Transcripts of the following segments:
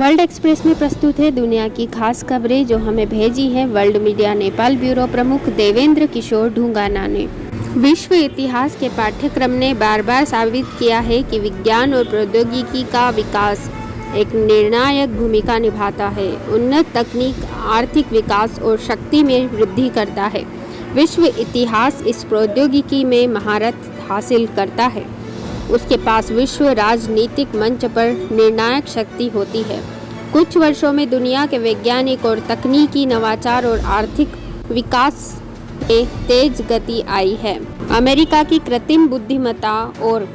World express में प्रस्तुत है दुनिया की खास खबरें जो हमें भेजी है वर्ल्ड मीडिया नेपाल ब्यूरो प्रमुख देवेंद्र किशोर ढुंगाना ने। विश्व इतिहास के पाठ्यक्रम ने बार बार साबित किया है कि विज्ञान और प्रौद्योगिकी का विकास एक निर्णायक भूमिका निभाता है। उन्नत तकनीक आर्थिक विकास और शक्ति में वृद्धि करता है। विश्व इतिहास इस प्रौद्योगिकी में महारत हासिल करता है। उसके पास विश्व राजनीतिक मंच पर निर्णायक शक्ति होती है। कुछ वर्षों में दुनिया के वैज्ञानिक और तकनीकी नवाचार और आर्थिक विकास में तेज गति आई है। अमेरिका की कृत्रिम बुद्धिमत्ता और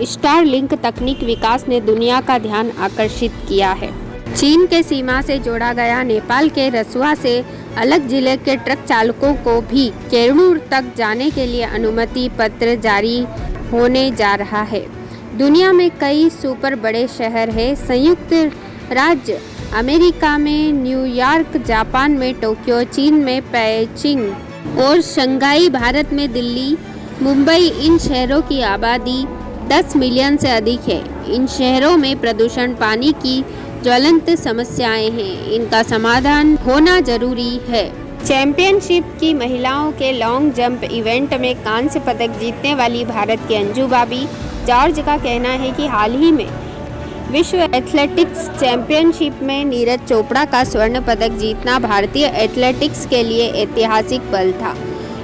स्टारलिंक तकनीक विकास ने दुनिया का ध्यान आकर्षित किया है। चीन के सीमा से जोड़ा गया नेपाल के रसुआ से अलग जिले के ट्रक चालकों को भी केरनूर तक जाने के लिए अनुमति पत्र जारी होने जा रहा है। दुनिया में कई सुपर बड़े शहर हैं। संयुक्त राज्य अमेरिका में न्यूयॉर्क, जापान में टोक्यो, चीन में पेइचिंग और शंघाई, भारत में दिल्ली, मुंबई, इन शहरों की आबादी 10 मिलियन से अधिक है। इन शहरों में प्रदूषण, पानी की ज्वलंत समस्याएं हैं। इनका समाधान होना जरूरी है। चैंपियनशिप की महिलाओं के लॉन्ग जंप इवेंट में कांस्य पदक जीतने वाली भारत की अंजू बॉबी जॉर्ज का कहना है कि हाल ही में विश्व एथलेटिक्स चैंपियनशिप में नीरज चोपड़ा का स्वर्ण पदक जीतना भारतीय एथलेटिक्स के लिए ऐतिहासिक पल था।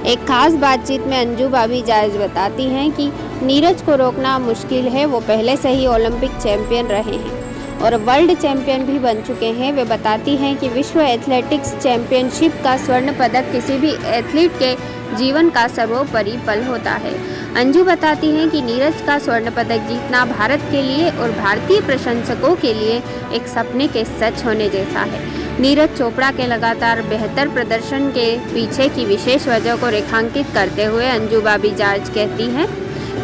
एक खास बातचीत में अंजू बॉबी जॉर्ज बताती हैं कि नीरज को रोकना मुश्किल है। वो पहले से ही ओलंपिक चैंपियन रहे हैं और वर्ल्ड चैंपियन भी बन चुके हैं। वे बताती हैं कि विश्व एथलेटिक्स चैंपियनशिप का स्वर्ण पदक किसी भी एथलीट के जीवन का सर्वोपरि पल होता है। अंजू बताती हैं कि नीरज का स्वर्ण पदक जीतना भारत के लिए और भारतीय प्रशंसकों के लिए एक सपने के सच होने जैसा है। नीरज चोपड़ा के लगातार बेहतर प्रदर्शन के पीछे की विशेष वजह को रेखांकित करते हुए अंजू बॉबी जॉर्ज कहती हैं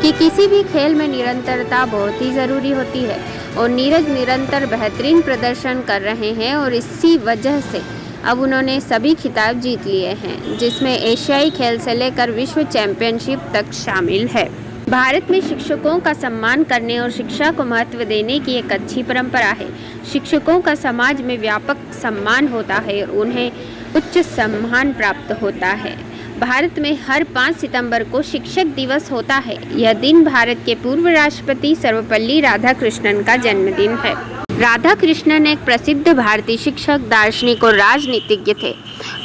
कि किसी भी खेल में निरंतरता बहुत ही ज़रूरी होती है और नीरज निरंतर बेहतरीन प्रदर्शन कर रहे हैं और इसी वजह से अब उन्होंने सभी खिताब जीत लिए हैं, जिसमें एशियाई खेल से लेकर विश्व चैंपियनशिप तक शामिल है। भारत में शिक्षकों का सम्मान करने और शिक्षा को महत्व देने की एक अच्छी परंपरा है। शिक्षकों का समाज में व्यापक सम्मान होता है और उन्हें उच्च सम्मान प्राप्त होता है। भारत में हर 5 सितंबर को शिक्षक दिवस होता है। यह दिन भारत के पूर्व राष्ट्रपति सर्वपल्ली राधाकृष्णन का जन्मदिन है। राधाकृष्णन एक प्रसिद्ध भारतीय शिक्षक, दार्शनिक और राजनीतिज्ञ थे।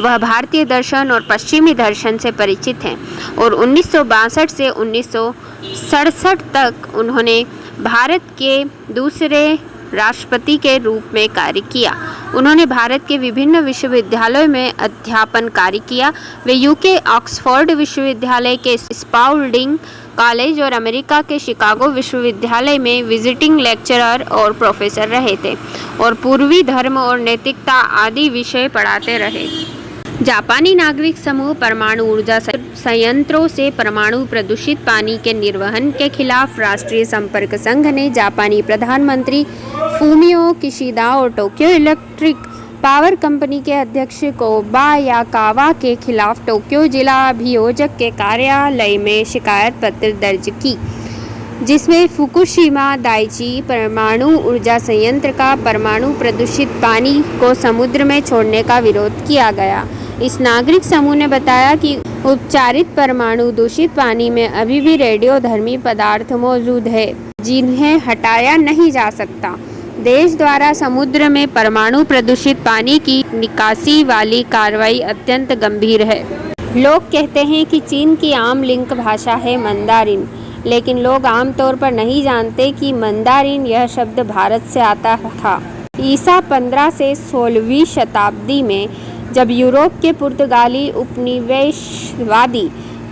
वह भारतीय दर्शन और पश्चिमी दर्शन से परिचित हैं और 1962 से 1967 तक उन्होंने भारत के दूसरे राष्ट्रपति के रूप में कार्य किया। उन्होंने भारत के विभिन्न विश्वविद्यालयों में अध्यापन कार्य किया। वे यूके ऑक्सफोर्ड विश्वविद्यालय के स्पाउल्डिंग कॉलेज और अमेरिका के शिकागो विश्वविद्यालय में विजिटिंग लेक्चरर और प्रोफेसर रहे थे और पूर्वी धर्म और नैतिकता आदि विषय पढ़ाते रहे। जापानी नागरिक समूह परमाणु ऊर्जा संयंत्रों से परमाणु प्रदूषित पानी के निर्वहन के खिलाफ राष्ट्रीय संपर्क संघ ने जापानी प्रधानमंत्री फूमियो किशिदा और टोक्यो इलेक्ट्रिक पावर कंपनी के अध्यक्ष कोबायाकावा के खिलाफ टोक्यो जिला अभियोजक के कार्यालय में शिकायत पत्र दर्ज की, जिसमें फुकुशिमा दाइची परमाणु ऊर्जा संयंत्र का परमाणु प्रदूषित पानी को समुद्र में छोड़ने का विरोध किया गया। इस नागरिक समूह ने बताया कि उपचारित परमाणु दूषित पानी में अभी भी रेडियोधर्मी पदार्थ मौजूद है, जिन्हें हटाया नहीं जा सकता। देश द्वारा समुद्र में परमाणु प्रदूषित पानी की निकासी वाली कार्रवाई अत्यंत गंभीर है। लोग कहते हैं कि चीन की आम लिंक भाषा है मंदारिन, लेकिन लोग आमतौर पर नहीं जानते कि मंदारिन यह शब्द भारत से आता था। ईसा 15 से 16वीं शताब्दी में जब यूरोप के पुर्तगाली उपनिवेशवादी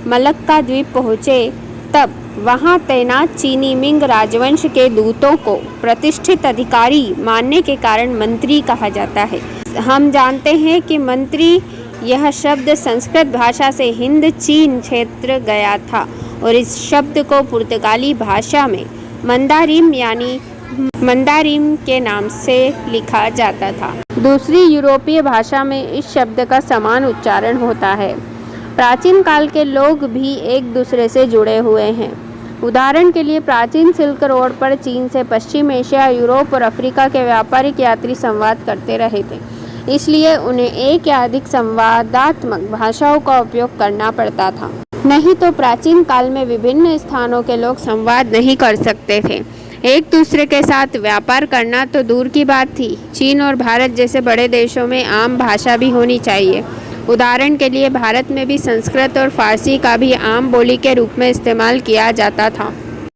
मलक्का द्वीप पहुँचे, तब वहाँ तैनात चीनी मिंग राजवंश के दूतों को प्रतिष्ठित अधिकारी मानने के कारण मंत्री कहा जाता है। हम जानते हैं कि मंत्री यह शब्द संस्कृत भाषा से हिंद चीन क्षेत्र गया था और इस शब्द को पुर्तगाली भाषा में मंदारिम यानी मंदारिम के नाम से लिखा जाता था। दूसरी यूरोपीय भाषा में इस शब्द का समान उच्चारण होता है। प्राचीन काल के लोग भी एक दूसरे से जुड़े हुए हैं। उदाहरण के लिए प्राचीन सिल्क रोड पर चीन से पश्चिम एशिया, यूरोप और अफ्रीका के व्यापारिक यात्री संवाद करते रहे थे, इसलिए उन्हें एक या अधिक संवादात्मक भाषाओं का उपयोग करना पड़ता था। नहीं तो प्राचीन काल में विभिन्न स्थानों के लोग संवाद नहीं कर सकते थे। एक दूसरे के साथ व्यापार करना तो दूर की बात थी, चीन और भारत जैसे बड़े देशों में आम भाषा भी होनी चाहिए। उदाहरण के लिए भारत में भी संस्कृत और फारसी का भी आम बोली के रूप में इस्तेमाल किया जाता था।